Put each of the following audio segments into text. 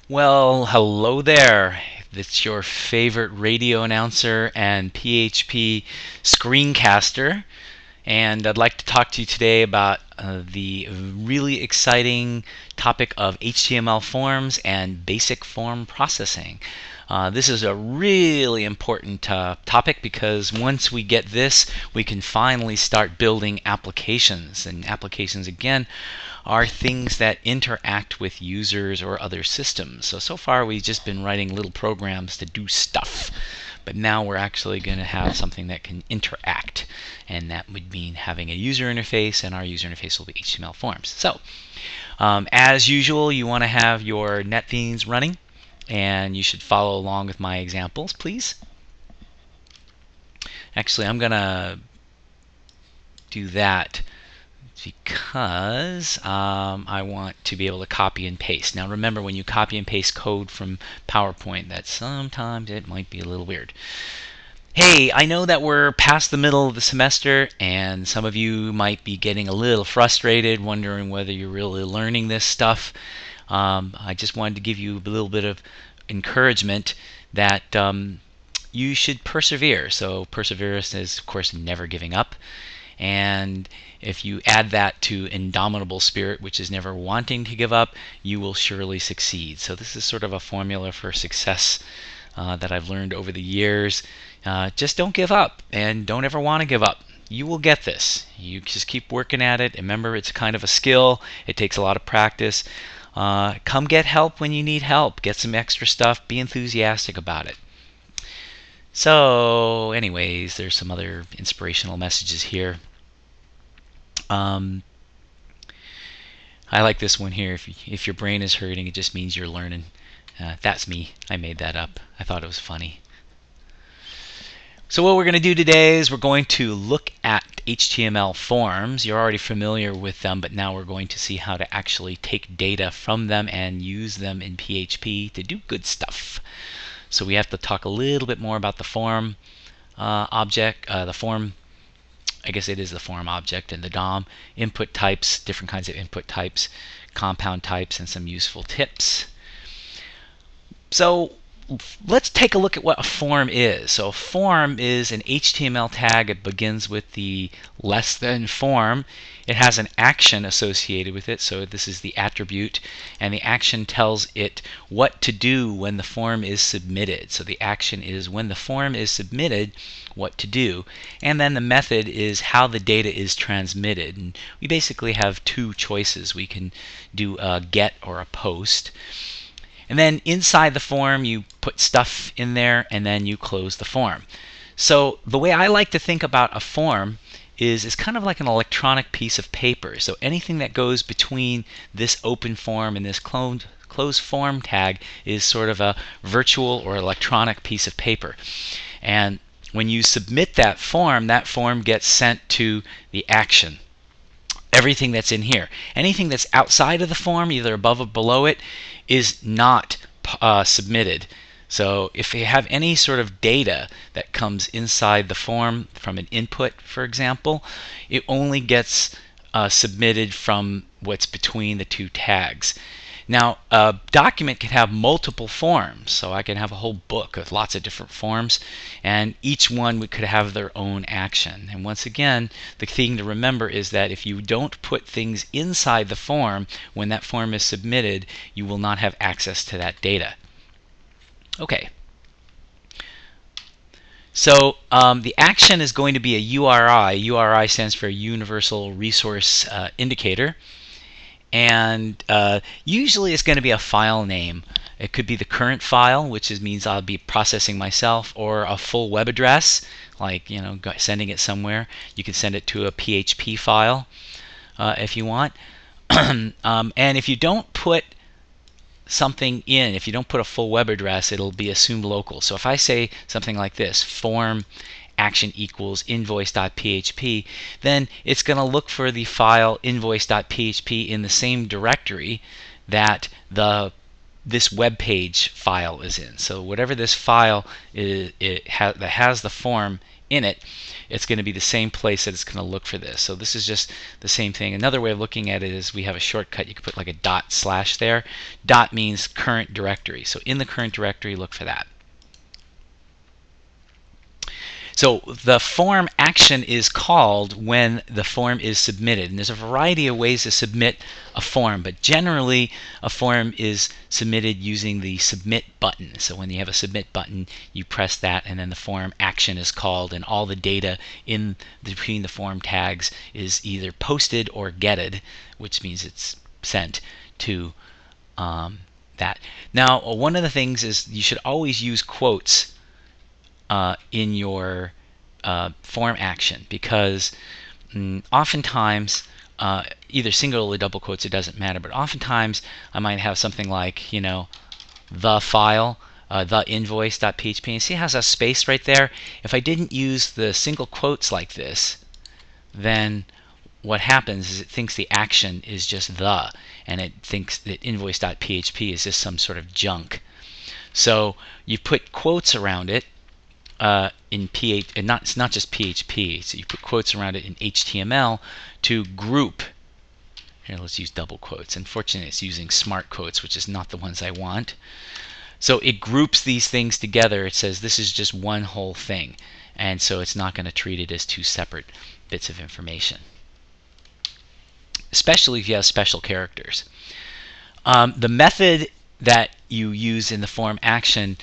Well, hello there. It's your favorite radio announcer and PHP screencaster, and I'd like to talk to you today about the really exciting topic of HTML forms and basic form processing. This is a really important topic because once we get this, we can finally start building applications. And applications, again, are things that interact with users or other systems. So far we've just been writing little programs to do stuff. But now we're actually going to have something that can interact. And that would mean having a user interface, and our user interface will be HTML forms. As usual, you want to have your NetBeans running, and you should follow along with my examples, please. Actually, I'm going to do that because I want to be able to copy and paste. Now remember, when you copy and paste code from PowerPoint, that sometimes it might be a little weird. Hey, I know that we're past the middle of the semester, and some of you might be getting a little frustrated, wondering whether you're really learning this stuff. I just wanted to give you a little bit of encouragement that you should persevere. So perseverance is, of course, never giving up. And if you add that to indomitable spirit, which is never wanting to give up, you will surely succeed. So this is sort of a formula for success that I've learned over the years. Just don't give up, and don't ever want to give up. You will get this. You just keep working at it. Remember, it's kind of a skill. It takes a lot of practice. Come get help when you need help. Get some extra stuff. Be enthusiastic about it. So anyways, there's some other inspirational messages here. I like this one here. If your brain is hurting, it just means you're learning. That's me. I made that up. I thought it was funny. So what we're going to do today is we're going to look at HTML forms. You're already familiar with them, but now we're going to see how to actually take data from them and use them in PHP to do good stuff. So we have to talk a little bit more about the form object, the form, I guess it is the form object, and the DOM, input types, different kinds of input types, compound types, and some useful tips. So let's take a look at what a form is. So a form is an HTML tag. It begins with the less than form. It has an action associated with it, so this is the attribute, and the action tells it what to do when the form is submitted. So the action is when the form is submitted, what to do, and then the method is how the data is transmitted. And we basically have two choices. We can do a get or a post. And then inside the form you put stuff in there, and then you close the form. So the way I like to think about a form is it's kind of like an electronic piece of paper. So anything that goes between this open form and this closed form tag is sort of a virtual or electronic piece of paper. And when you submit that form gets sent to the action. Everything that's in here. Anything that's outside of the form, either above or below it, is not submitted. So if you have any sort of data that comes inside the form from an input, for example, it only gets submitted from what's between the two tags. Now, a document can have multiple forms, so I can have a whole book with lots of different forms, and each one could have their own action. And once again, the thing to remember is that if you don't put things inside the form when that form is submitted, you will not have access to that data. Okay. So the action is going to be a URI. URI stands for Universal Resource Indicator. And usually it's going to be a file name. It could be the current file, which means I'll be processing myself, or a full web address, like sending it somewhere. You can send it to a PHP file if you want. And if you don't put something in, if you don't put a full web address, it'll be assumed local. So if I say something like this, form action equals invoice.php, then it's going to look for the file invoice.php in the same directory that the this web page file is in. So whatever this file is, that has the form in it, it's going to be the same place that it's going to look for this. So this is just the same thing. Another way of looking at it is we have a shortcut. You could put like a / there. Dot means current directory. So in the current directory, look for that. So the form action is called when the form is submitted. And there's a variety of ways to submit a form, but generally a form is submitted using the submit button. So when you have a submit button, you press that and then the form action is called, and all the data in between the form tags is either posted or getted, which means it's sent to that. Now, one of the things is you should always use quotes in your form action, because oftentimes either single or double quotes, it doesn't matter, but oftentimes I might have something like, you know, the file, the invoice.php, and see how it has a space right there? If I didn't use the single quotes like this, then what happens is it thinks the action is just the, and it thinks that invoice.php is just some sort of junk. So you put quotes around it in PH, and it's not just PHP, so you put quotes around it in HTML to group. Here, let's use double quotes. Unfortunately, it's using smart quotes, which is not the ones I want. So it groups these things together. It says this is just one whole thing, and so it's not going to treat it as two separate bits of information, especially if you have special characters. The method that you use in the form action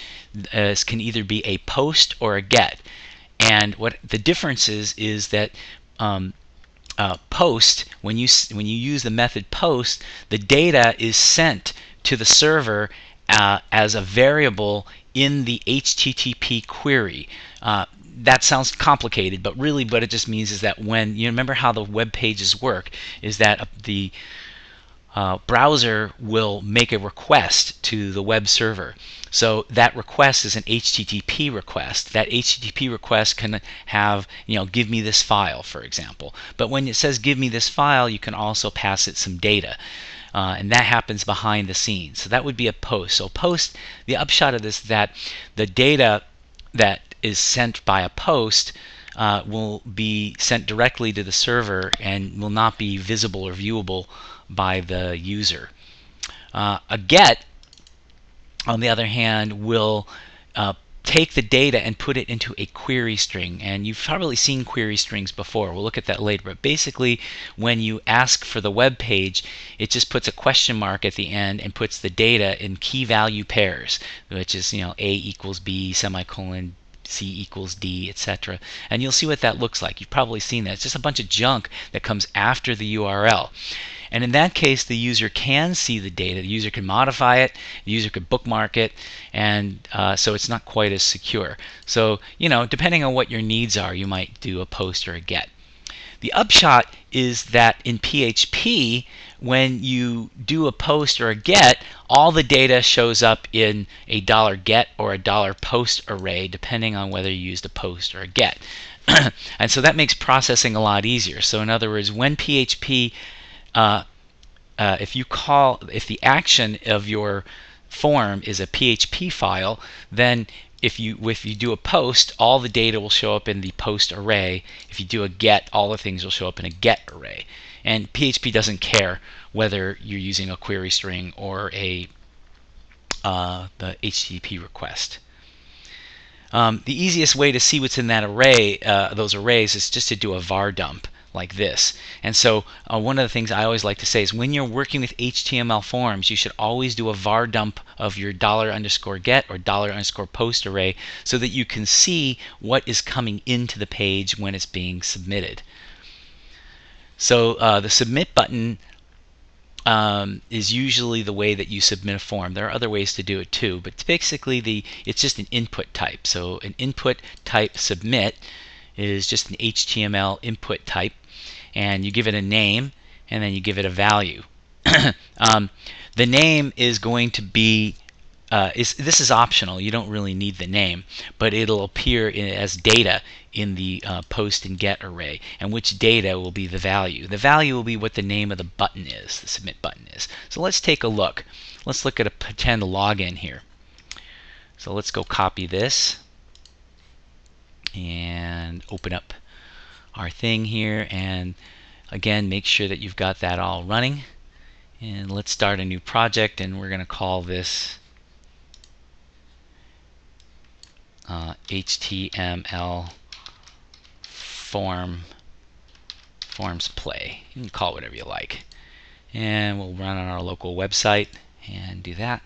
can either be a post or a get, and what the difference is that post, when you use the method post, the data is sent to the server as a variable in the HTTP query. That sounds complicated, but really what it just means is that when you remember how the web pages work, is that the browser will make a request to the web server. So that request is an HTTP request. That HTTP request can have, you know, give me this file, for example. But when it says give me this file, you can also pass it some data. And that happens behind the scenes. So that would be a post. So post, the upshot of this is that the data that is sent by a post will be sent directly to the server and will not be visible or viewable by the user. A get, on the other hand, will take the data and put it into a query string. And you've probably seen query strings before. We'll look at that later. But basically, when you ask for the web page, it just puts a question mark at the end and puts the data in key value pairs, which is, you know, A equals B, semicolon, C equals D, etc. And you'll see what that looks like. You've probably seen that. It's just a bunch of junk that comes after the URL. And in that case, the user can see the data. The user can modify it. The user could bookmark it, and so it's not quite as secure. So, you know, depending on what your needs are, you might do a post or a get. The upshot is that in PHP, when you do a post or a get, all the data shows up in a $get or a $post array, depending on whether you used a post or a get. And so that makes processing a lot easier. So in other words, when PHP if the action of your form is a PHP file, then if you do a post, all the data will show up in the post array. If you do a get, all the things will show up in a get array. And PHP doesn't care whether you're using a query string or the HTTP request. The easiest way to see what's in that array, those arrays, is just to do a var dump like this. And so one of the things I always like to say is when you're working with HTML forms, you should always do a var dump of your $_get or $_post array so that you can see what is coming into the page when it's being submitted. So the submit button is usually the way that you submit a form. There are other ways to do it too, but basically it's just an input type. So an input type submit is just an HTML input type, and you give it a name and then you give it a value. The name is going to be this is optional. You don't really need the name, but it'll appear as data in the post and get array, and which data will be the value. The value will be what the name of the button is, the submit button is. So let's take a look. Let's look at a pretend login here. So let's go copy this and open up our thing here, and again, make sure that you've got that all running. And let's start a new project, and we're going to call this HTML forms play. You can call it whatever you like. And we'll run on our local website and do that.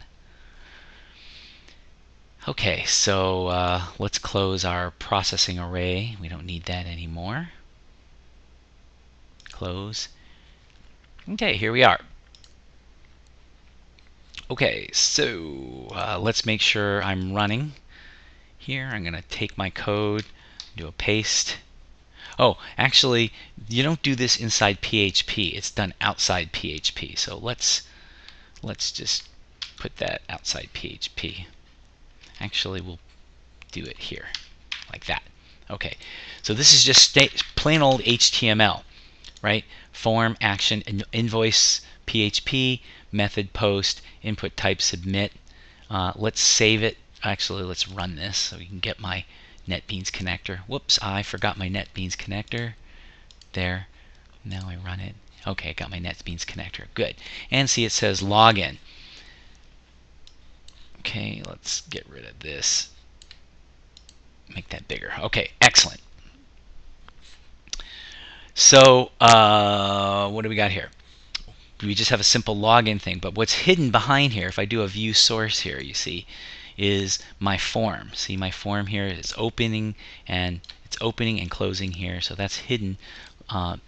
Okay, so let's close our processing array. We don't need that anymore. Close. Okay, here we are. Okay, so let's make sure I'm running. Here, I'm going to take my code, do a paste. Oh, actually, you don't do this inside PHP. It's done outside PHP. So let's just put that outside PHP. Actually, we'll do it here, like that. Okay, so this is just plain old HTML, right? Form, action, invoice, PHP, method, post, input type, submit. Let's save it. Actually, let's run this so we can get my NetBeans connector. Whoops, I forgot my NetBeans connector. There. Now I run it. Okay, I got my NetBeans connector. Good. And see, it says login. Okay, let's get rid of this. Make that bigger. Okay, excellent. So, what do we got here? We just have a simple login thing, but what's hidden behind here, if I do a view source here, you see, is my form. See, my form here is opening and closing here, so that's hidden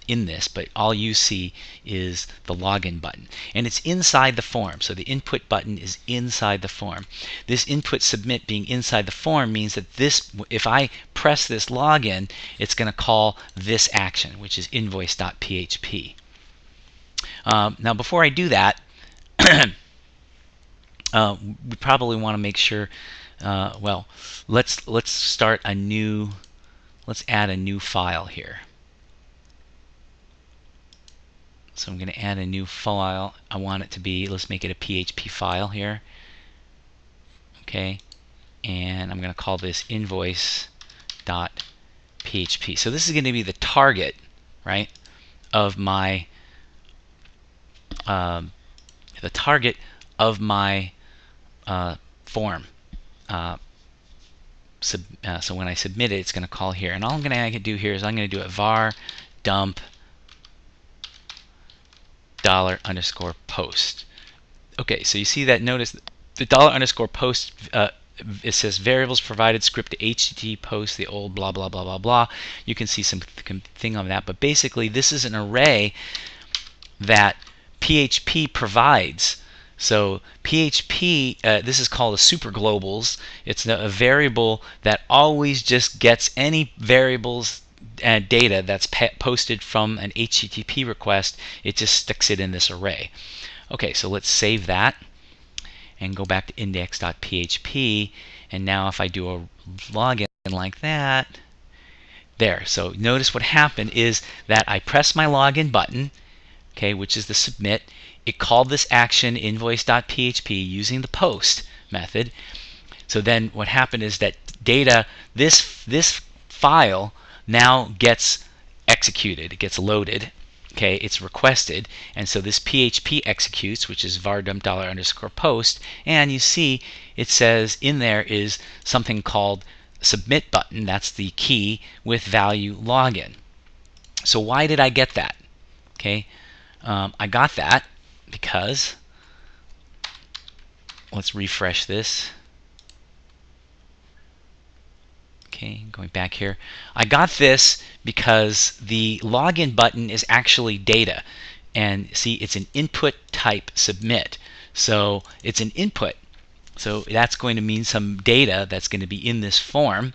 in this, but all you see is the login button, and it's inside the form. So the input button is inside the form. This input submit being inside the form means that this, if I press this login, it's going to call this action, which is invoice.php. Now, before I do that, we probably want to make sure. Well, let's start a new. Let's add a new file here. So I'm going to add a new file. I want it to be, let's make it a PHP file here. Okay, and I'm going to call this invoice.php. So this is going to be the target, right, of my form. So when I submit it, it's going to call here, and all I'm going to do here is I'm going to do a var dump $_post. Okay, so you see that, notice the $_post, it says variables provided script to HTTP post, the old blah blah blah blah blah. You can see some thing on that, but basically this is an array that PHP provides. So PHP, this is called a superglobals. It's a variable that always just gets any variables and data that's posted from an HTTP request. It just sticks it in this array. Okay, so let's save that and go back to index.php, and now if I do a login like that, there. So notice what happened is that I press my login button, okay, which is the submit. It called this action invoice.php using the post method. So then what happened is that data, this file now gets executed. It gets loaded. Okay, it's requested, and so this PHP executes, which is var dump $_post, and you see it says in there is something called submit button. That's the key with value login. So why did I get that? Okay, I got that because, let's refresh this. Okay, going back here. I got this because the login button is actually data. And see, it's an input type submit. So it's an input. So that's going to mean some data that's going to be in this form.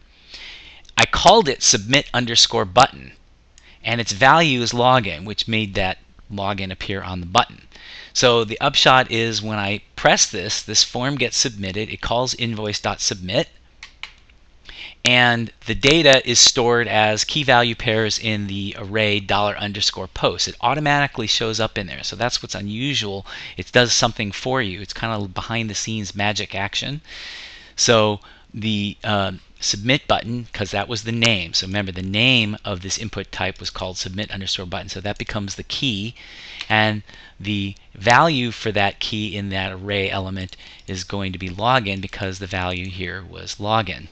I called it submit_button. And its value is login, which made that login appear on the button. So the upshot is when I press this form gets submitted. It calls invoice.submit, and the data is stored as key value pairs in the array $_post. It automatically shows up in there. So that's what's unusual. It does something for you. It's kind of behind the scenes magic action. So the submit button, because that was the name. So remember, the name of this input type was called submit_button. So that becomes the key, and the value for that key in that array element is going to be login, because the value here was login.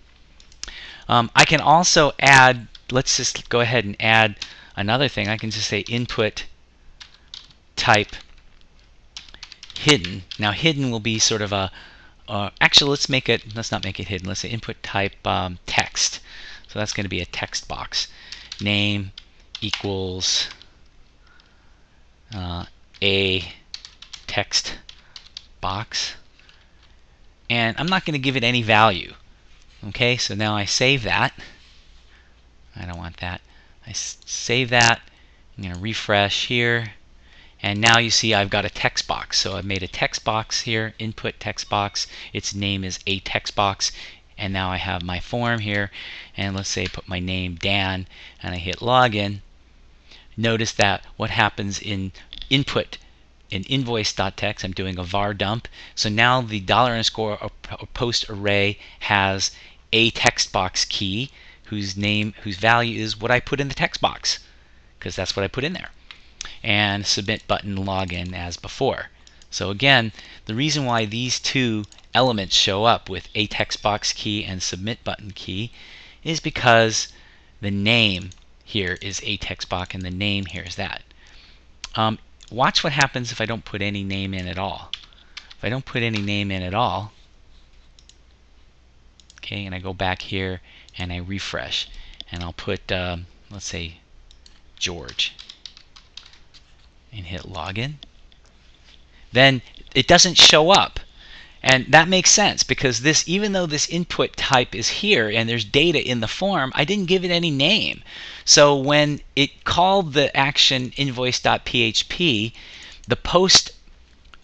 I can also add, let's just go ahead and add another thing. I can just say input type hidden. Now hidden will be sort of a actually, let's not make it hidden. Let's say input type text. So that's going to be a text box. Name equals a text box. And I'm not going to give it any value. Okay, so now I save that. I don't want that. I save that. I'm going to refresh here. And now you see I've got a text box. So I've made a text box here, input text box. Its name is a text box. And now I have my form here. And let's say I put my name Dan, and I hit login. Notice that what happens in input in invoice.txt, I'm doing a var dump. So now the $_post array has a text box key whose value is what I put in the text box, because that's what I put in there. And submit button login as before. So again, the reason why these two elements show up with a text box key and submit button key is because the name here is a text box and the name here is that. Watch what happens if I don't put any name in at all. If I don't put any name in at all, okay, and I go back here and I refresh, and I'll put let's say George, and hit login, then it doesn't show up. And that makes sense, because this, even though this input type is here and there's data in the form, I didn't give it any name. So when it called the action invoice.php, the post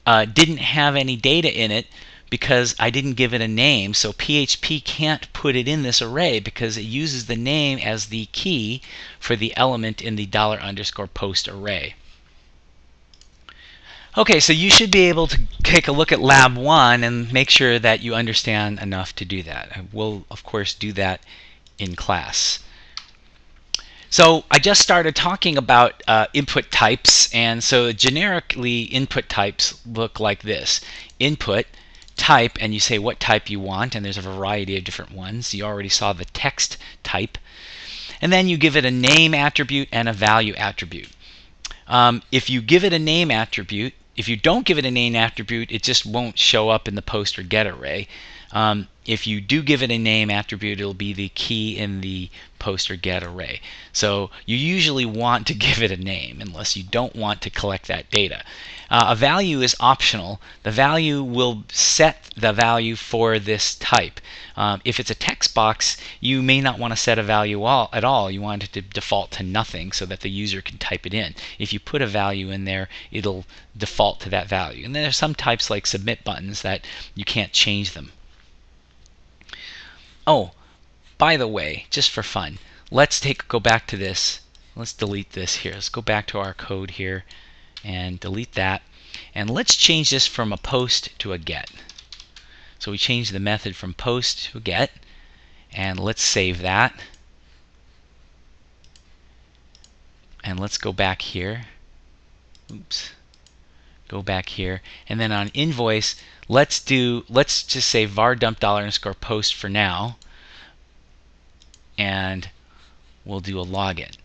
didn't have any data in it because I didn't give it a name. So PHP can't put it in this array because it uses the name as the key for the element in the $_post array. Okay, so you should be able to take a look at Lab 1 and make sure that you understand enough to do that. We'll, of course, do that in class. So I just started talking about input types, and so generically input types look like this. Input, type, and you say what type you want, and there's a variety of different ones. You already saw the text type. And then you give it a name attribute and a value attribute. If you give it a name attribute, if you don't give it a name attribute, it just won't show up in the post or get array. If you do give it a name attribute, it'll be the key in the post or get array. So you usually want to give it a name unless you don't want to collect that data. A value is optional. The value will set the value for this type. If it's a text box, you may not want to set a value at all. You want it to default to nothing so that the user can type it in. If you put a value in there, it'll default to that value. And then there's some types like submit buttons that you can't change them. Oh, by the way, just for fun, let's go back to this. Let's delete this here. Let's go back to our code here and delete that. And let's change this from a post to a get. So we change the method from post to get, and let's save that. And let's go back here. Oops. Go back here, and then on invoice, let's just say var dump $_post for now, and we'll do a login.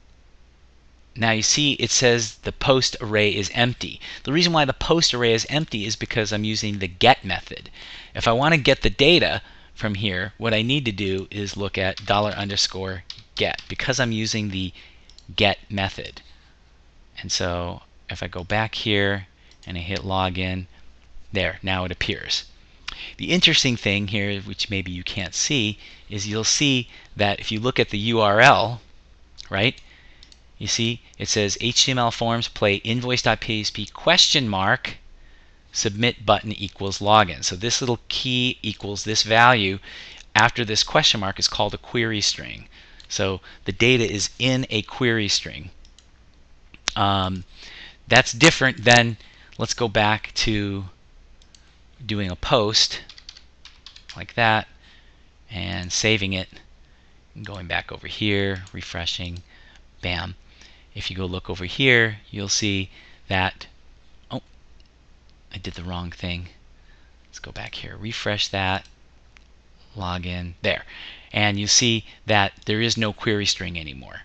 Now you see it says the post array is empty. The reason why the post array is empty is because I'm using the get method. If I want to get the data from here, what I need to do is look at $_get, because I'm using the get method. And so if I go back here and I hit login, there, now it appears. The interesting thing here, which maybe you can't see, is you'll see that if you look at the URL, right, You see, it says HTML forms play invoice.php question mark submit button equals login. So this little key equals this value after this question mark is called a query string. So the data is in a query string. That's different than, let's go back to doing a post like that and saving it and going back over here, refreshing, bam. If you go look over here, you'll see that, oh, I did the wrong thing. Let's go back here, refresh that, log in, there. And you see that there is no query string anymore.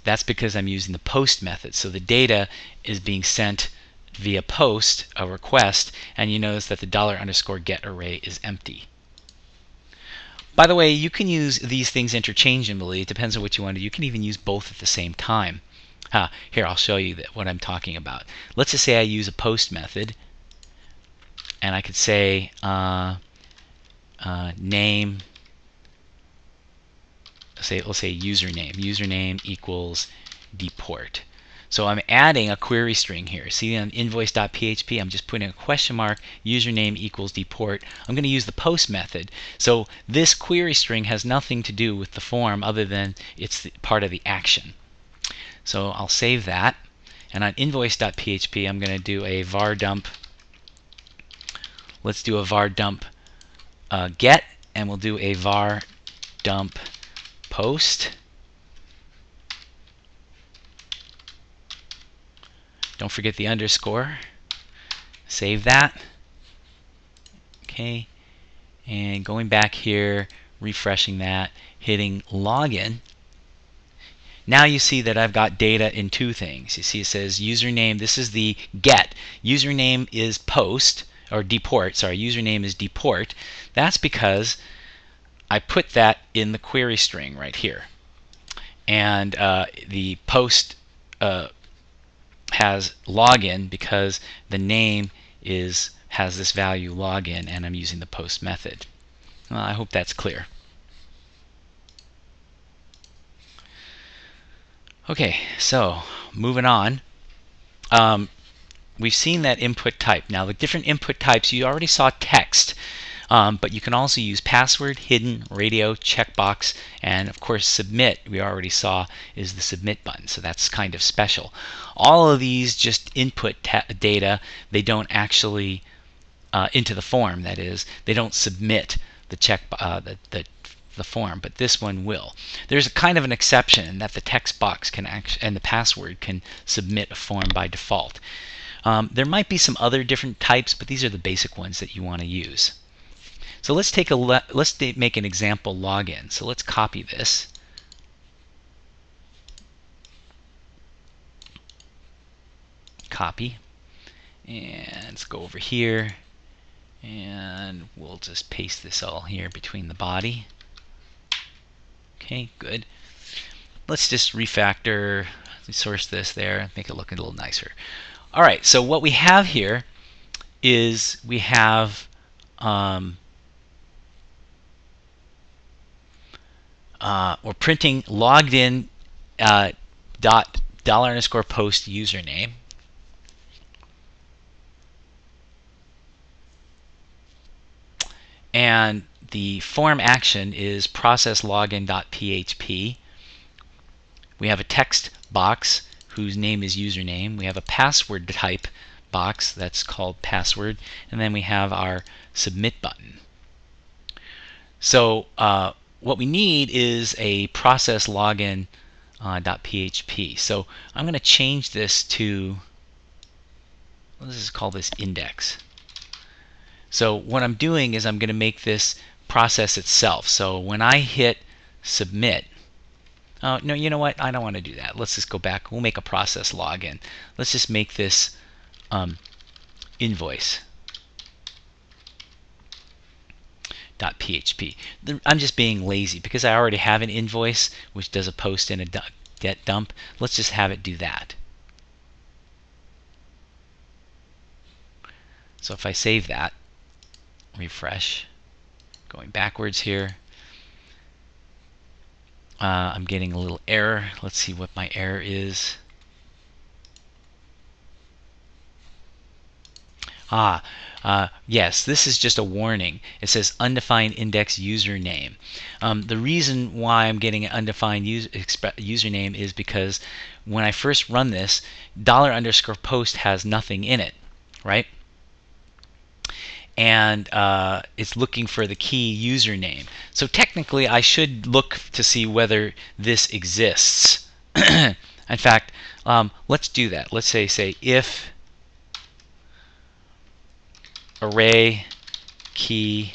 That's because I'm using the post method. So the data is being sent via post, a request, and you notice that the $_get array is empty. By the way, you can use these things interchangeably. It depends on what you want to do. You can even use both at the same time. Here, I'll show you what I'm talking about. Let's just say I use a post method, and I could say name, let's say username equals deport. So I'm adding a query string here. See on invoice.php, I'm just putting a question mark, username equals deport. I'm going to use the post method. So this query string has nothing to do with the form other than it's part of the action. So I'll save that. And on invoice.php, I'm going to do a var dump. Let's do a var dump get, and we'll do a var dump post. Don't forget the underscore. Save that. Okay. And going back here, refreshing that, hitting login. Now you see that I've got data in two things. You see it says username, this is the get. Username is post, or deport, sorry, username is deport. That's because I put that in the query string right here. And the post has login because the name has this value login, and I'm using the post method. Well, I hope that's clear. Okay, so moving on. We've seen that input type. Now the different input types, you already saw text, but you can also use password, hidden, radio, checkbox, and of course submit, we already saw, is the submit button. So that's kind of special. All of these just input data. They don't actually, into the form, that is, they don't submit the the form, but this one will. There's a kind of an exception that the text box can and the password can submit a form by default. There might be some other different types, but these are the basic ones that you want to use. So let's make an example login. So let's copy this. Copy. And let's go over here, and we'll just paste this all here between the body. Okay, good. Let's just refactor, source this there, make it look a little nicer. All right, so what we have here is we have we're printing logged in dot $_post username. And the form action is process login.php. We have a text box whose name is username. We have a password type box that's called password. And then we have our submit button. So what we need is a process login.php. So I'm going to change this to, let's just call this index. So what I'm doing is I'm going to make this process itself. So when I hit submit, oh no, you know what? I don't want to do that. Let's just go back. We'll make a process login. Let's just make this invoice.php. I'm just being lazy because I already have an invoice which does a post and a get dump. Let's just have it do that. So if I save that, refresh, going backwards here, I'm getting a little error. Let's see what my error is. Yes, this is just a warning. It says undefined index username. The reason why I'm getting an undefined username is because when I first run this, $_post has nothing in it, right? And it's looking for the key username. So technically, I should look to see whether this exists. In fact, let's do that. Let's say if array key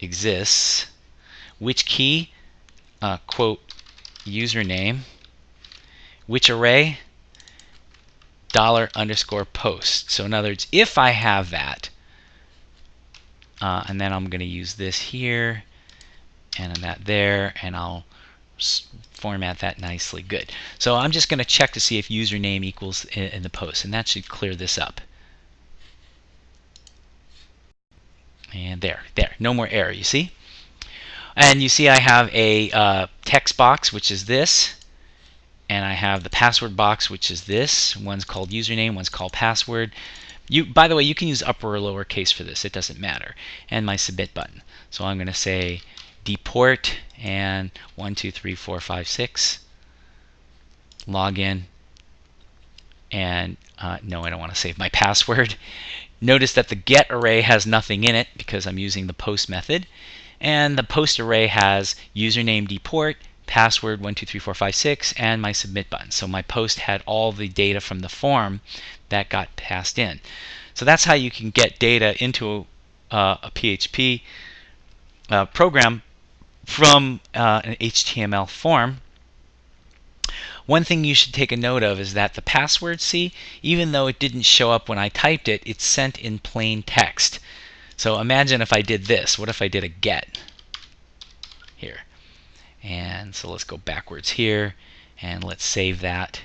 exists, which key, quote, username, which array, $_post. So in other words, if I have that, and then I'm going to use this here, and that there, and I'll format that nicely. Good. So I'm just going to check to see if username equals in the post, and that should clear this up. And there, no more error, you see? And you see I have a text box, which is this, and I have the password box, which is this. One's called username, one's called password. By the way, you can use upper or lowercase for this. It doesn't matter. And my submit button. So I'm going to say deport and 1, 2, 3, 4, 5, 6. Login. And no, I don't want to save my password. Notice that the get array has nothing in it because I'm using the post method. And the post array has username deport, password 1, 2, 3, 4, 5, 6, and my submit button. So my post had all the data from the form that got passed in. So that's how you can get data into a PHP program from an HTML form. One thing you should take a note of is that the password, see, even though it didn't show up when I typed it, it's sent in plain text. So imagine if I did this. What if I did a get here? And so let's go backwards here, and let's save that.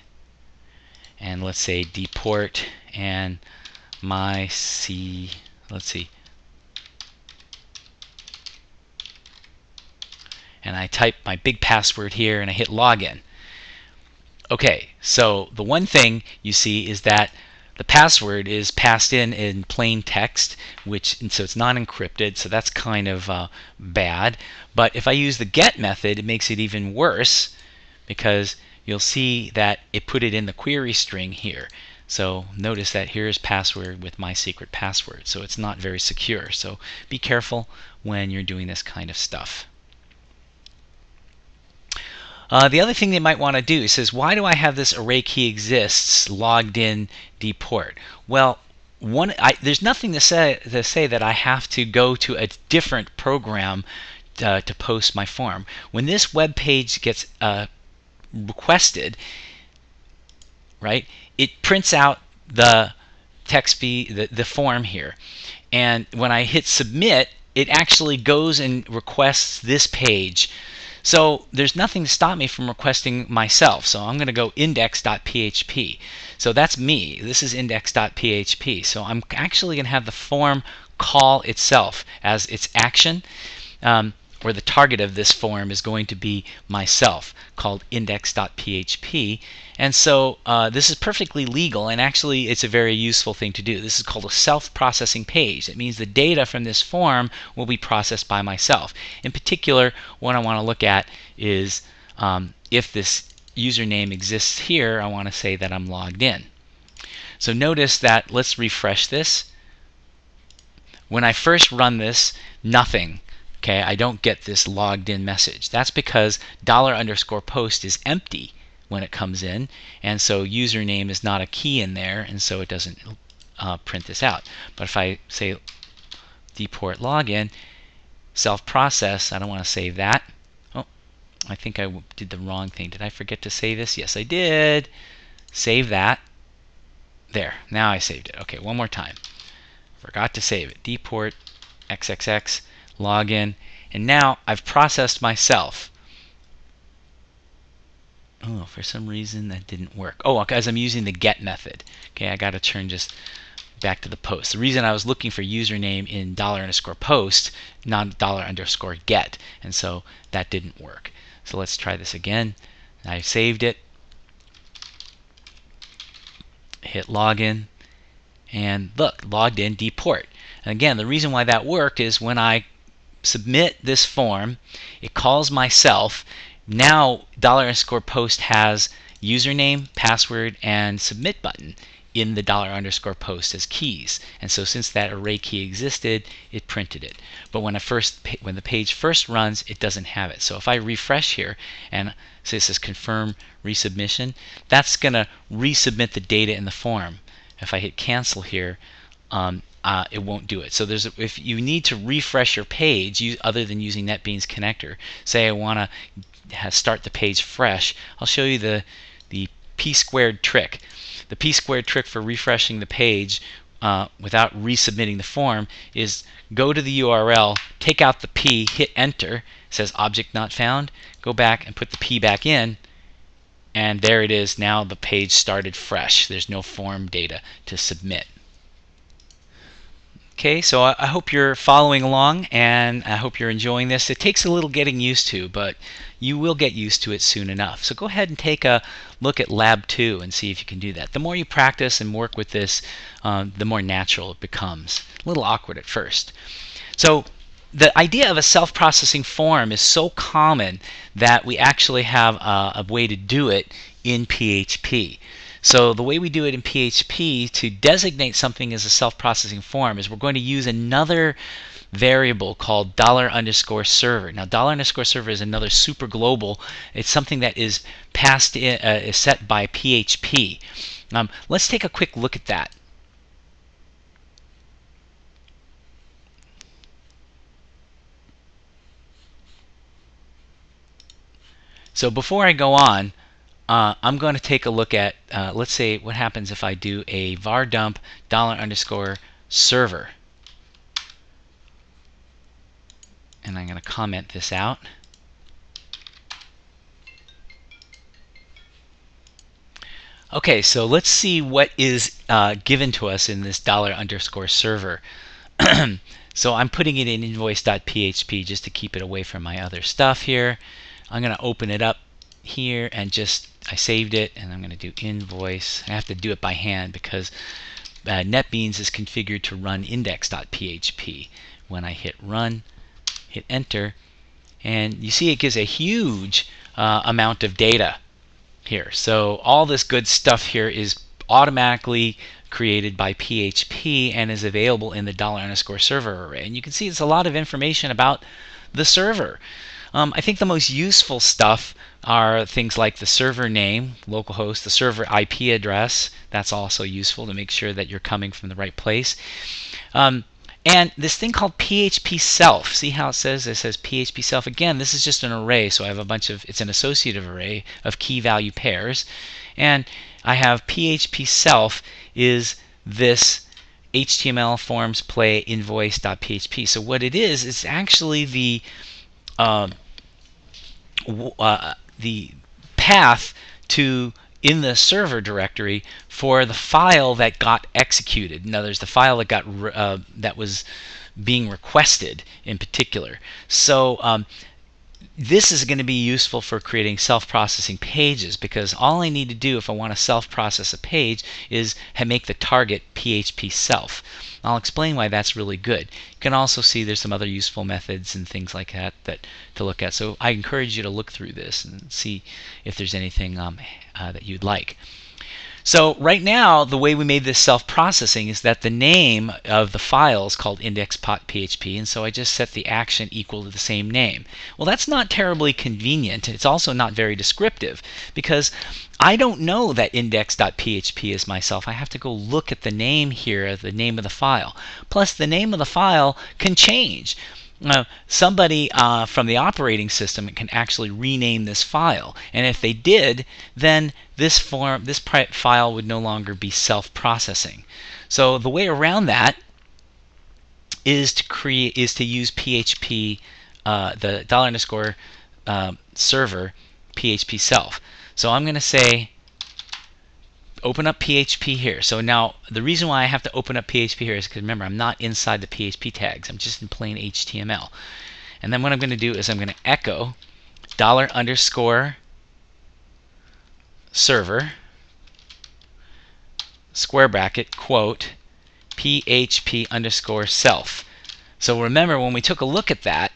And let's say deport and let's see. And I type my big password here, and I hit login. Okay, so the one thing you see is that the password is passed in plain text, so it's not encrypted, so that's kind of bad. But if I use the get method, it makes it even worse, because you'll see that it put it in the query string here. So notice that here's password with my secret password, so it's not very secure. So be careful when you're doing this kind of stuff. The other thing they might want to do is why do I have this array key exists logged in deport? Well, there's nothing to say that I have to go to a different program to post my form. When this web page gets requested, right, it prints out the text the form here, and when I hit submit, it actually goes and requests this page. So there's nothing to stop me from requesting myself. So I'm going to go index.php. So that's me. This is index.php. So I'm actually going to have the form call itself as its action, or the target of this form is going to be myself, called index.php. And so this is perfectly legal, and actually it's a very useful thing to do. This is called a self-processing page. It means the data from this form will be processed by myself. In particular, what I want to look at is if this username exists here, I want to say that I'm logged in. So notice that, let's refresh this. When I first run this, nothing. Okay, I don't get this logged in message. That's because $_post is empty when it comes in, and so username is not a key in there, and so it doesn't print this out. But if I say deport login, self-process, I don't want to save that. Oh, I think I did the wrong thing. Did I forget to save this? Yes, I did. Save that. There, now I saved it. Okay, one more time. Forgot to save it. Deport xxx login, and now I've processed myself. Oh, for some reason that didn't work. Oh, because I'm using the get method. Okay, I got to turn just back to the post. The reason I was looking for username in $_post, not $_get, and so that didn't work. So let's try this again. I saved it, hit login, and look, logged in, dport. And again, the reason why that worked is when I submit this form, it calls myself. Now $_post has username, password, and submit button in the $_post as keys. And so since that array key existed, it printed it. But when the page first runs, it doesn't have it. So if I refresh here and say this is confirm resubmission, that's going to resubmit the data in the form. If I hit cancel here, it won't do it. So if you need to refresh your page other than using NetBeans Connector, say I want to start the page fresh, I'll show you the p-squared trick. The p-squared trick for refreshing the page without resubmitting the form is go to the URL, take out the p, hit enter, it says object not found, go back and put the p back in, and there it is. Now the page started fresh. There's no form data to submit. Okay, so I hope you're following along, and I hope you're enjoying this. It takes a little getting used to, but you will get used to it soon enough. So go ahead and take a look at Lab 2 and see if you can do that. The more you practice and work with this, the more natural it becomes. A little awkward at first. So the idea of a self-processing form is so common that we actually have a way to do it in PHP. So the way we do it in PHP to designate something as a self-processing form is we're going to use another variable called $_server. Now $_server is another super global. It's something that is passed in, is set by PHP. Let's take a quick look at that. So before I go on, I'm going to take a look at, let's say, what happens if I do a var dump $_server. And I'm going to comment this out. Okay, so let's see what is given to us in this $_server. So I'm putting it in invoice.php just to keep it away from my other stuff here. I'm going to open it up here and I saved it, and I'm going to do invoice. I have to do it by hand because NetBeans is configured to run index.php. When I hit run, hit enter, and you see it gives a huge amount of data here. So all this good stuff here is automatically created by PHP and is available in the $_server array. And you can see it's a lot of information about the server. I think the most useful stuff are things like the server name, localhost, the server IP address. That's also useful to make sure that you're coming from the right place. And this thing called PHP self. See how it says PHP self? Again, this is just an array, so I have a bunch of, it's an associative array of key value pairs. And I have PHP self is this HTML forms play invoice.php. So what it is, it's actually the path to in the server directory for the file that got executed. In other words, the file that got that was being requested in particular. So this is going to be useful for creating self-processing pages, because all I need to do if I want to self-process a page is make the target PHP self. I'll explain why that's really good. You can also see there's some other useful methods and things like that to look at. So I encourage you to look through this and see if there's anything that you'd like. So right now, the way we made this self-processing is that the name of the file is called index.php, and so I just set the action equal to the same name. Well, that's not terribly convenient. It's also not very descriptive, because I don't know that index.php is myself. I have to go look at the name here, the name of the file. Plus, the name of the file can change. Somebody from the operating system can actually rename this file, and if they did, then this file would no longer be self-processing. So the way around that is to use PHP, the $_server PHP self. So I'm going to say open up PHP here. So now the reason why I have to open up PHP here is because remember, I'm not inside the PHP tags. I'm just in plain HTML. And then what I'm going to do is I'm going to echo $_ server square bracket quote PHP _ self. So remember, when we took a look at that,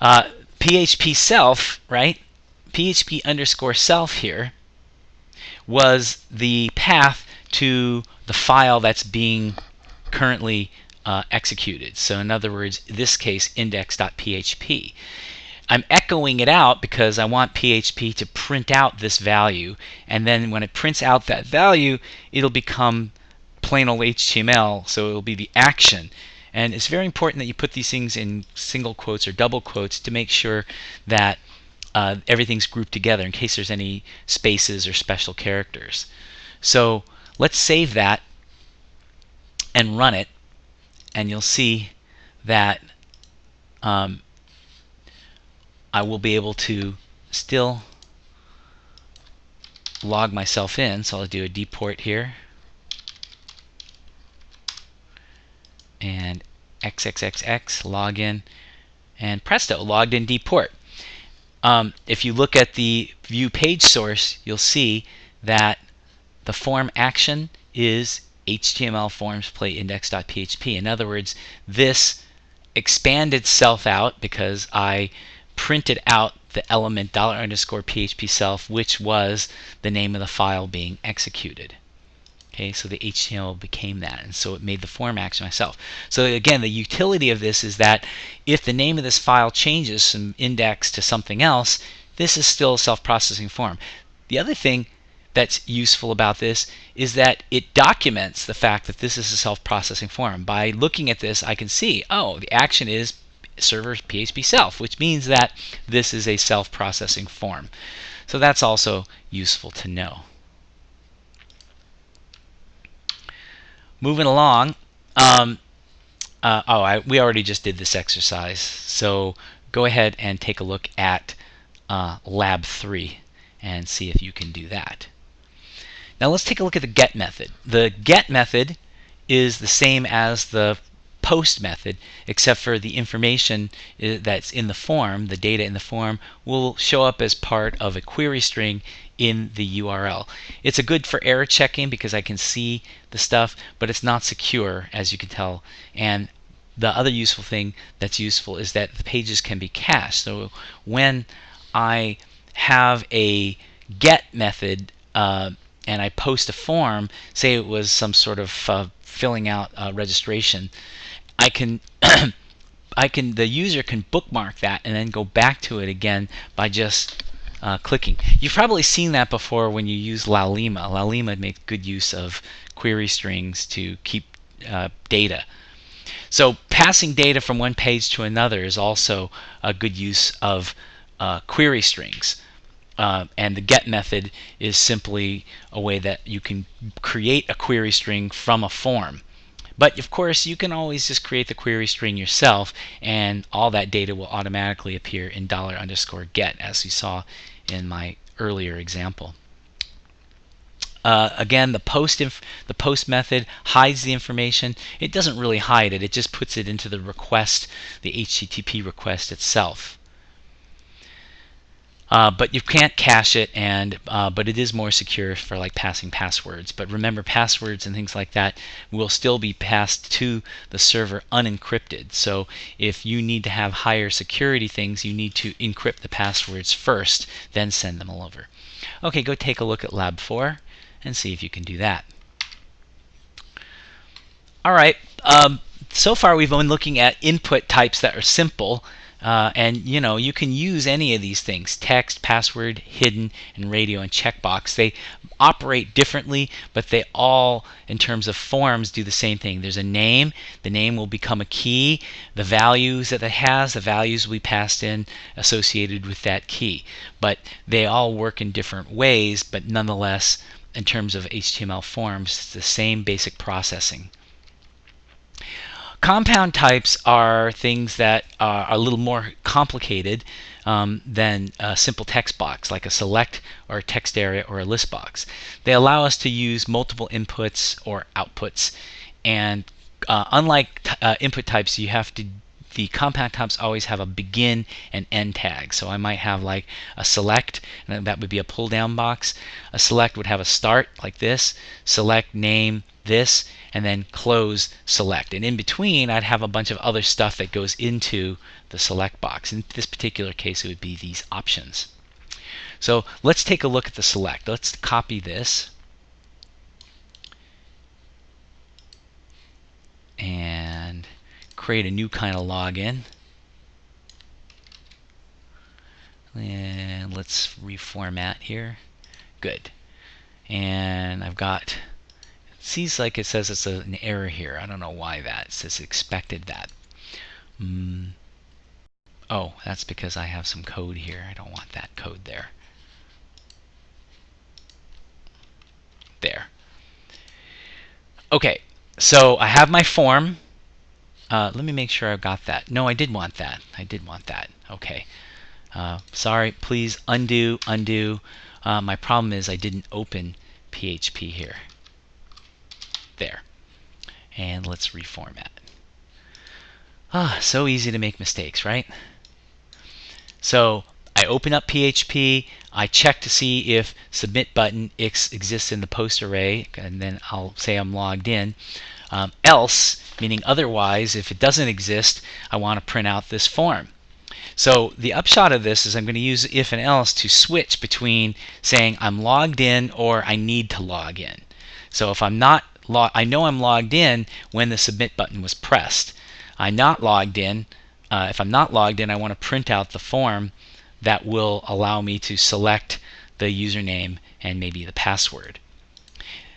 PHP self, right? PHP _ self here was the path to the file that's being currently executed. So in other words, in this case, index.php. I'm echoing it out because I want PHP to print out this value, and then when it prints out that value, it'll become plain old HTML, so it'll be the action. And it's very important that you put these things in single quotes or double quotes to make sure that everything's grouped together in case there's any spaces or special characters. So let's save that and run it, and you'll see that I will be able to still log myself in. So I'll do a dport here and xxxx login, and presto, logged in dport. If you look at the view page source, you'll see that the form action is HTML forms play index.php. In other words, this expanded itself out because I printed out the element $_ self, which was the name of the file being executed. Okay, so the HTML became that, and so it made the form action myself. So again, the utility of this is that if the name of this file changes from index to something else, this is still a self-processing form. The other thing that's useful about this is that it documents the fact that this is a self-processing form. By looking at this, I can see, oh, the action is server PHP self, which means that this is a self-processing form. So that's also useful to know. Moving along, we already just did this exercise, so go ahead and take a look at Lab 3 and see if you can do that. Now let's take a look at the get method. The get method is the same as the post method, except for the information that's in the form, the data in the form, will show up as part of a query string in the URL. It's a good for error checking because I can see the stuff, but it's not secure, as you can tell. And the other useful thing that's useful is that the pages can be cached. So when I have a get method and I post a form, say it was some sort of filling out registration, I can the user can bookmark that and then go back to it again by just clicking. You've probably seen that before when you use Laulima. Laulima makes good use of query strings to keep data. So passing data from one page to another is also a good use of query strings. And the get method is simply a way that you can create a query string from a form. But of course, you can always just create the query string yourself, and all that data will automatically appear in $_get, as we saw in my earlier example. Again, the post method hides the information. It doesn't really hide it. It just puts it into the request, the HTTP request itself. But you can't cache it, and but it is more secure for like passing passwords. But remember, passwords and things like that will still be passed to the server unencrypted. So if you need to have higher security things, you need to encrypt the passwords first, then send them all over. Okay, go take a look at Lab 4 and see if you can do that. All right. So far we've been looking at input types that are simple. And you can use any of these things: text, password, hidden, and radio and checkbox. They operate differently, but they all, in terms of forms, do the same thing. There's a name. The name will become a key. The values that it has, the values will be passed in associated with that key. But they all work in different ways, but nonetheless, in terms of HTML forms, it's the same basic processing. Compound types are things that are a little more complicated than a simple text box, like a select or a text area or a list box. They allow us to use multiple inputs or outputs, and unlike input types, the compound types always have a begin and end tag. So I might have like a select, and that would be a pull down box. A select would have a start like this, select name this, and then close select. And in between, I'd have a bunch of other stuff that goes into the select box. In this particular case, it would be these options. So let's take a look at the select. Let's copy this and create a new kind of login. And let's reformat here. Good. And I've got, it seems like it says it's an error here. I don't know why that. It says expected that. Oh, that's because I have some code here. I don't want that code there. There. Okay, so I have my form. Let me make sure I've got that. No, I did want that. I did want that. Okay. Sorry, please undo. My problem is I didn't open PHP here. There. And let's reformat. So easy to make mistakes, right? So I open up PHP, I check to see if submit button exists in the post array, and then I'll say I'm logged in. Else, meaning otherwise, if it doesn't exist, I want to print out this form. So the upshot of this is I'm going to use if and else to switch between saying I'm logged in or I need to log in. So if I'm not I know I'm logged in when the submit button was pressed. I'm not logged in. If I'm not logged in, I want to print out the form that will allow me to select the username and maybe the password.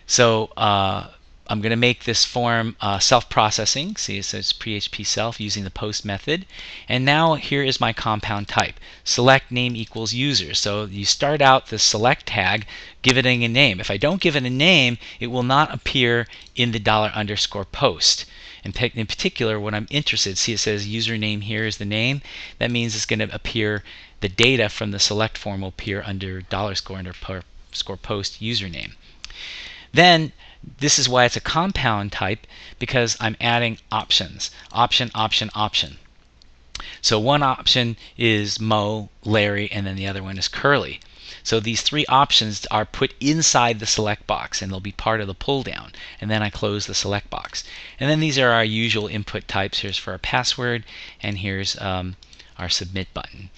So I'm going to make this form self-processing. See, it says PHP self using the post method. And now here is my compound type. Select name equals user. So you start out the select tag, give it a name. If I don't give it a name, it will not appear in the $_post. In particular, what I'm interested, see it says username here is the name. That means it's going to appear, the data from the select form will appear under $_post username. Then this is why it's a compound type, because I'm adding options. Option. So one option is Mo, Larry, and then the other one is Curly. So these three options are put inside the select box, and they'll be part of the pull down. And then I close the select box. And then these are our usual input types. Here's for our password, and here's our submit button.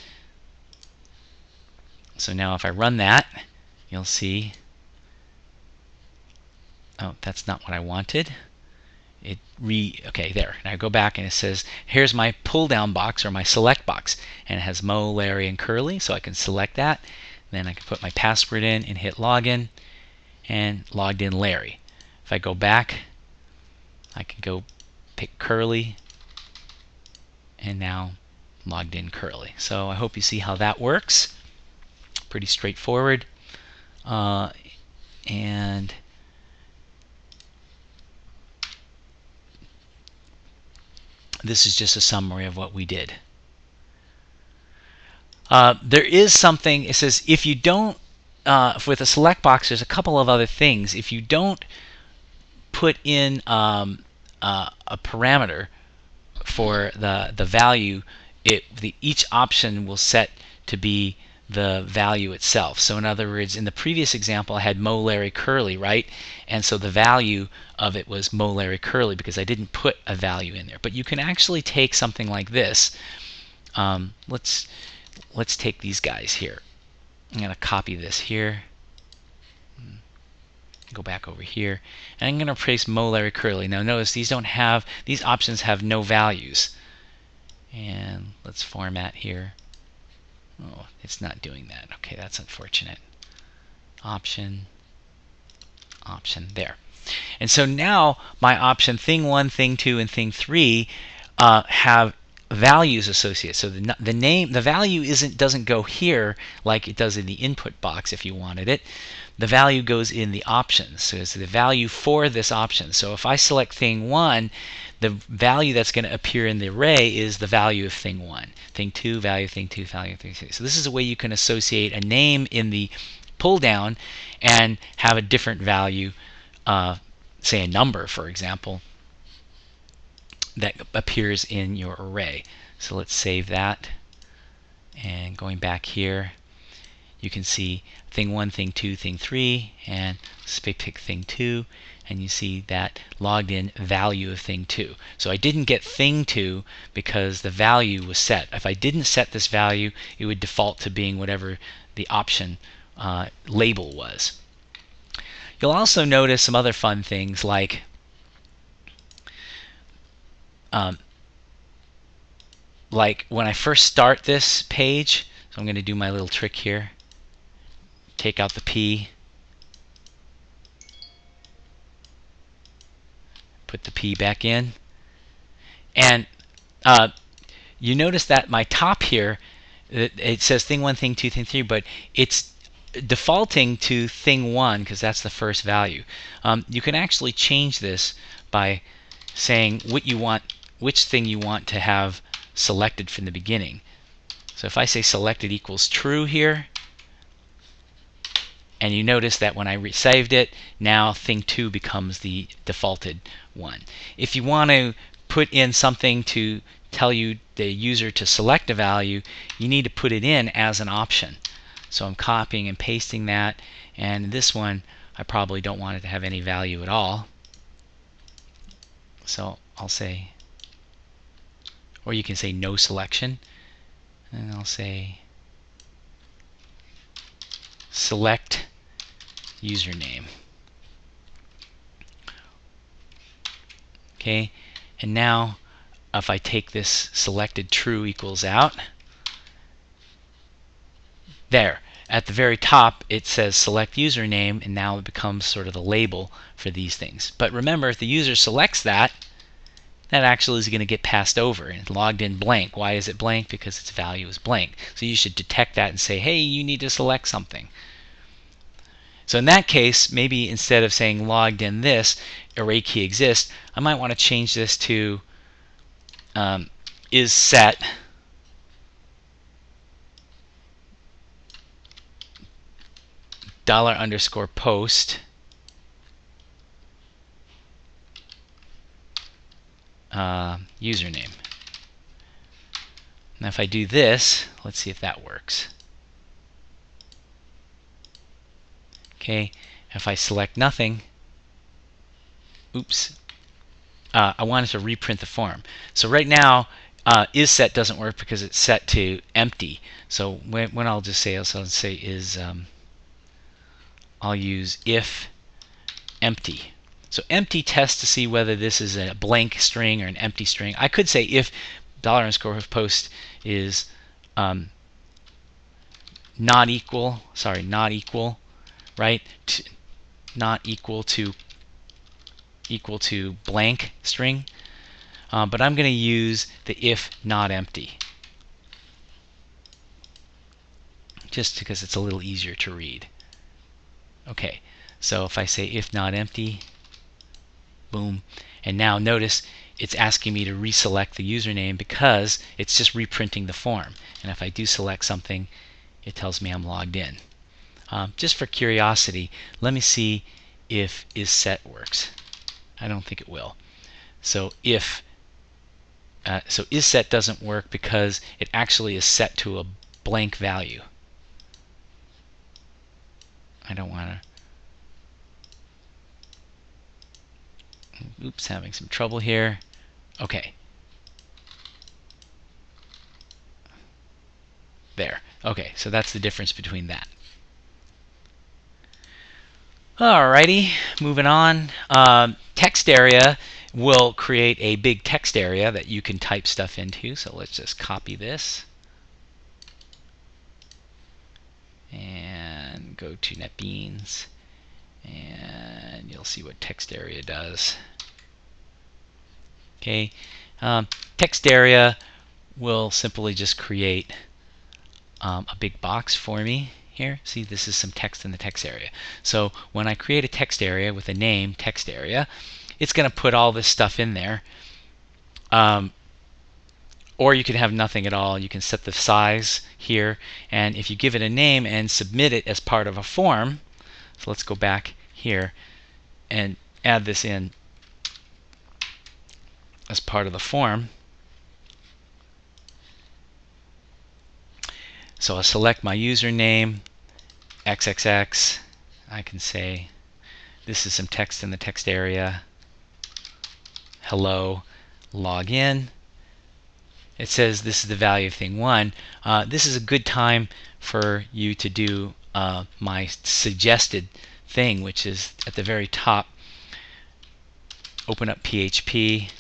So now if I run that, you'll see, oh, that's not what I wanted. Okay, there. Now I go back and it says, here's my pull down box or my select box, and it has Mo, Larry, and Curly, so I can select that. Then I can put my password in and hit login, and logged in Larry. If I go back, I can go pick Curly, and now logged in Curly. So I hope you see how that works. Pretty straightforward. And this is just a summary of what we did. There is something, it says if you don't, with a select box, there's a couple of other things. If you don't put in a parameter for the value, each option will set to be the value itself. So in other words, in the previous example, I had Mo, Larry, Curly, right? And so the value of it was Mo, Larry, Curly because I didn't put a value in there. But you can actually take something like this. Let's take these guys here. I'm going to copy this here. Go back over here. And I'm going to replace Mo, Larry, Curly. Now notice these options have no values. And let's format here. Oh, it's not doing that. Okay, that's unfortunate. Option, there. And so now my option thing 1, thing 2, and thing 3 have values associated. So the name, the value doesn't go here like it does in the input box if you wanted it. The value goes in the options. So it's the value for this option. So if I select thing 1, the value that's going to appear in the array is the value of thing 1. Thing 2, value of thing 2, value of thing 2. So this is a way you can associate a name in the pull down and have a different value, say a number, for example, that appears in your array. So let's save that. And going back here, you can see thing 1, thing 2, thing 3, and pick thing 2, and you see that logged in value of thing 2. So I didn't get thing 2 because the value was set. If I didn't set this value, it would default to being whatever the option label was. You'll also notice some other fun things like when I first start this page. So I'm going to do my little trick here. Take out the P, put the P back in, and you notice that my top here, it says thing 1, thing 2, thing 3, but it's defaulting to thing 1 because that's the first value. You can actually change this by saying which thing you want to have selected from the beginning. So if I say selected equals true here, and you notice that when I resaved it, now thing 2 becomes the defaulted one. If you want to put in something to tell you the user to select a value, you need to put it in as an option. So I'm copying and pasting that, and in this one I probably don't want it to have any value at all. So I'll say, or you can say no selection, and I'll say select username. Okay, and now if I take this selected true equals out, there at the very top it says select username, and now it becomes sort of the label for these things. But remember, if the user selects that, that actually is going to get passed over and logged in blank. Why is it blank? Because its value is blank. So you should detect that and say, hey, you need to select something. So in that case, maybe instead of saying logged in this, array key exists, I might want to change this to is set $_post username. Now if I do this, let's see if that works. Okay, if I select nothing, oops, I wanted to reprint the form. So right now, is set doesn't work because it's set to empty. So when I'll just say, I'll say is, I'll use if empty. So empty tests to see whether this is a blank string or an empty string. I could say if $_post is not equal, right? Not equal to blank string, but I'm going to use the if not empty, just because it's a little easier to read. Okay, so if I say if not empty, boom, and now notice it's asking me to reselect the username because it's just reprinting the form. And if I do select something, it tells me I'm logged in. Just for curiosity, let me see if is set works. I don't think it will. So if so is set doesn't work because it actually is set to a blank value. I don't want to. Oops, having some trouble here. Okay. There. Okay, so that's the difference between that. Alrighty, moving on. Text area will create a big text area that you can type stuff into. So let's just copy this and go to NetBeans, and you'll see what text area does. Okay, text area will simply just create a big box for me here. See, this is some text in the text area. So when I create a text area with a name, text area, it's going to put all this stuff in there. Or you can have nothing at all. You can set the size here, and if you give it a name and submit it as part of a form, so let's go back here and add this in as part of the form. So I'll select my username, XXX. I can say this is some text in the text area. Hello, log in. It says this is the value of thing 1. This is a good time for you to do my suggested thing, which is at the very top. Open up PHP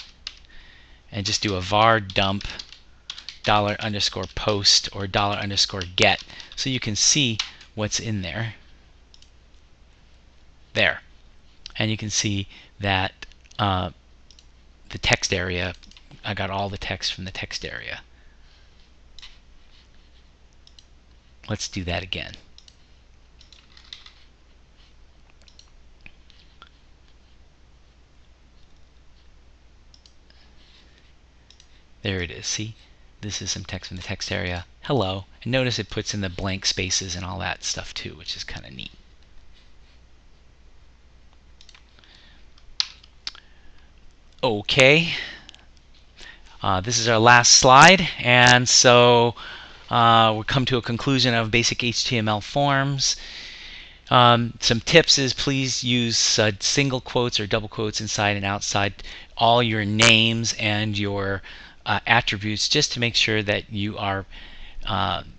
and just do a var dump $_post or $_get, so you can see what's in there. There. And you can see that the text area, I got all the text from the text area. Let's do that again. There it is. See? This is some text from the text area. Hello. And notice it puts in the blank spaces and all that stuff too, which is kind of neat. Okay. This is our last slide, and so we'll come to a conclusion of basic HTML forms. Some tips is please use single quotes or double quotes inside and outside all your names and your attributes, just to make sure that you are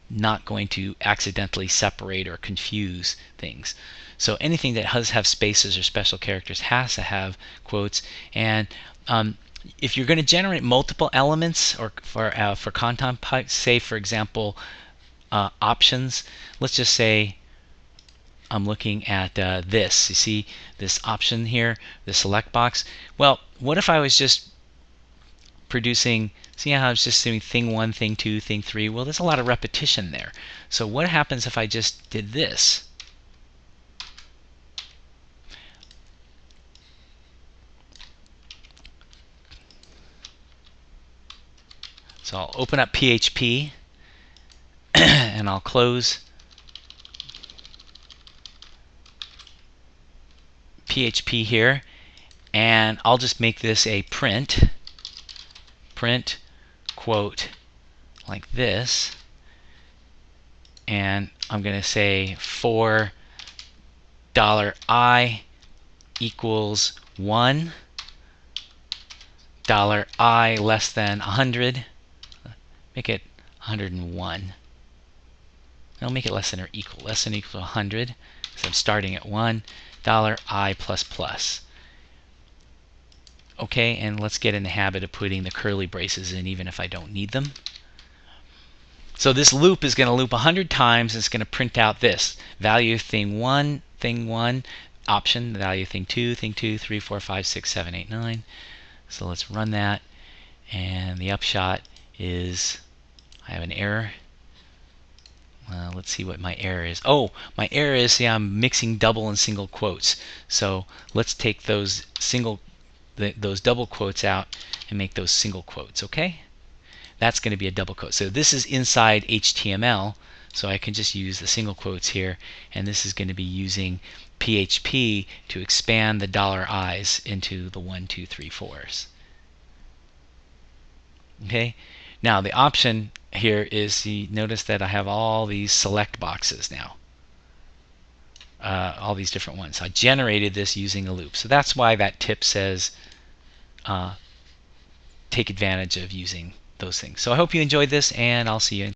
not going to accidentally separate or confuse things. So anything that does have spaces or special characters has to have quotes. And if you're going to generate multiple elements or for content types, say for example options, let's just say I'm looking at this. You see this option here, the select box. Well, what if I was just producing, see how I was just doing thing 1, thing 2, thing 3? Well, there's a lot of repetition there. So what happens if I just did this? So I'll open up PHP and I'll close PHP here, and I'll just make this a print quote like this, and I'm going to say for $I equals 1, $I less than 100, make it 101. I'll make it less than or equal to 100, because I'm starting at 1, $I plus plus. Okay, and let's get in the habit of putting the curly braces in even if I don't need them. So this loop is going to loop 100 times, and it's going to print out this value of thing 1, option, the value of thing 2, 3, 4, 5, 6, 7, 8, 9. So let's run that, and the upshot is I have an error. Let's see what my error is. Oh, my error is, see, I'm mixing double and single quotes. So let's take those those double quotes out and make those single quotes, okay? That's going to be a double quote. So this is inside HTML, so I can just use the single quotes here, and this is going to be using PHP to expand the $I's into the 1, 2, 3, 4s. Okay? Now the option here is, notice that I have all these select boxes now. All these different ones. I generated this using a loop. So that's why that tip says take advantage of using those things. So I hope you enjoyed this, and I'll see you in